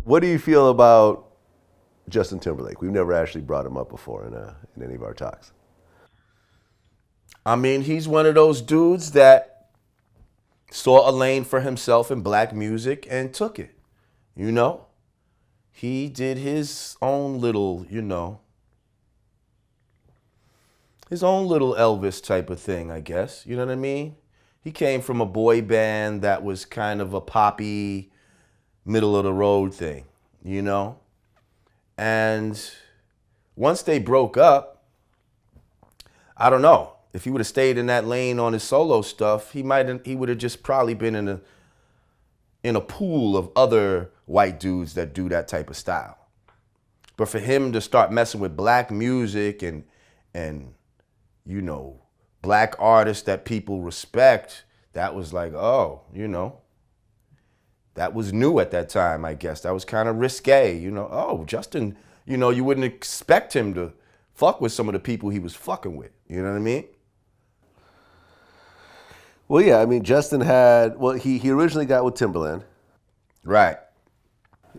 What do you feel about Justin Timberlake? We've never actually brought him up before in any of our talks. I mean, he's one of those dudes that saw a lane for himself in black music and took it. You know? He did his own little, his own little Elvis type of thing, I guess. You know what I mean? He came from a boy band that was kind of a poppy, middle of the road thing, And once they broke up, I don't know. If he would have stayed in that lane on his solo stuff, he would have just probably been in a pool of other white dudes that do that type of style. But for him to start messing with black music and black artists that people respect, that was like, that was new at that time, I guess. That was kind of risque, Justin, you wouldn't expect him to fuck with some of the people he was fucking with. You know what I mean? Well, yeah, I mean, Justin he originally got with Timberland. Right.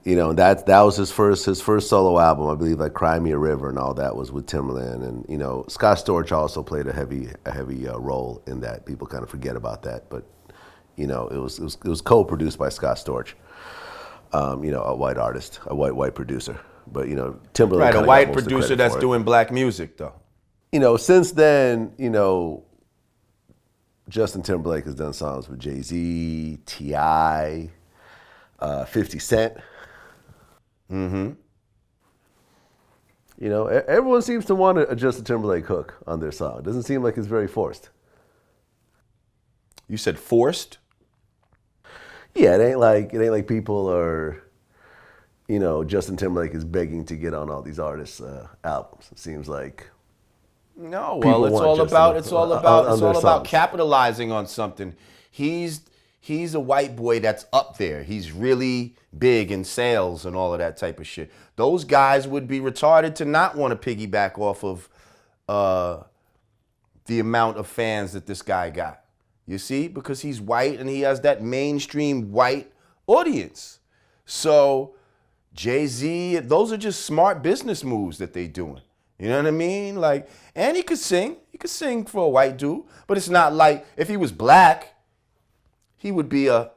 And that was his first solo album, I believe, like Cry Me a River and all that was with Timberland. And, Scott Storch also played a heavy role in that. People kind of forget about that. But, it was co-produced by Scott Storch, a white artist, a white producer. But, Timberland. Right, a white producer that's doing black music, though. Since then, Justin Timberlake has done songs with Jay-Z, T.I., 50 Cent. Mm-hmm. Everyone seems to want a Justin Timberlake hook on their song. It doesn't seem like it's very forced. You said forced? Yeah, it ain't like people are, Justin Timberlake is begging to get on all these artists' albums. It seems like no. Well, it's all about capitalizing on something. He's a white boy that's up there. He's really big in sales and all of that type of shit. Those guys would be retarded to not want to piggyback off of the amount of fans that this guy got. You see? Because he's white and he has that mainstream white audience. So Jay-Z, those are just smart business moves that they doing. You know what I mean? Like, and he could sing. He could sing for a white dude. But it's not like if he was black, he would be a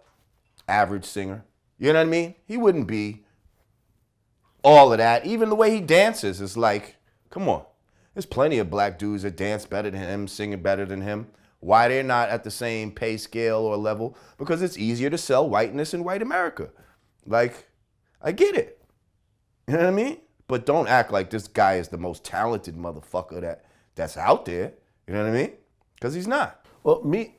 average singer. You know what I mean? He wouldn't be all of that. Even the way he dances is like, come on. There's plenty of black dudes that dance better than him, singing better than him. Why they're not at the same pay scale or level? Because it's easier to sell whiteness in white America. Like, I get it. You know what I mean? But don't act like this guy is the most talented motherfucker that's out there. You know what I mean? Because he's not. Well, me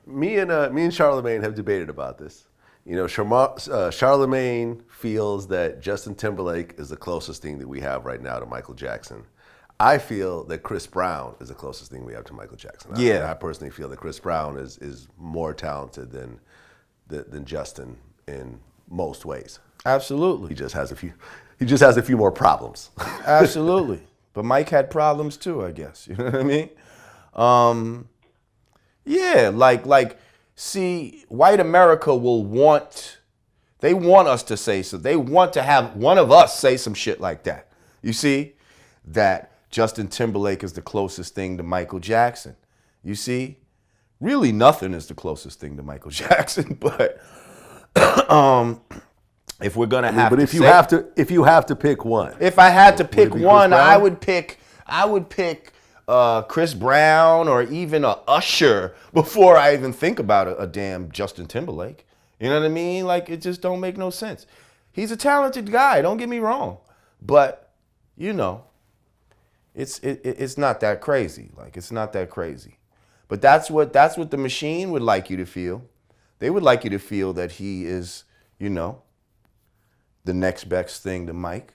and Charlemagne have debated about this. Charlemagne feels that Justin Timberlake is the closest thing that we have right now to Michael Jackson. I feel that Chris Brown is the closest thing we have to Michael Jackson. I personally feel that Chris Brown is more talented than Justin in most ways. Absolutely. He just has a few more problems. Absolutely. But Mike had problems too, I guess. You know what I mean? See, white America they want us to say so. They want to have one of us say some shit like that. You see? That Justin Timberlake is the closest thing to Michael Jackson. You see? Really nothing is the closest thing to Michael Jackson, but if we're gonna have if you have to pick one. If I had to pick one, I would pick Chris Brown or even a Usher before I even think about a damn Justin Timberlake. You know what I mean? Like, it just don't make no sense. He's a talented guy, don't get me wrong. But, it's not that crazy. Like, it's not that crazy. But that's what the machine would like you to feel. They would like you to feel that he is, the next best thing to Mike.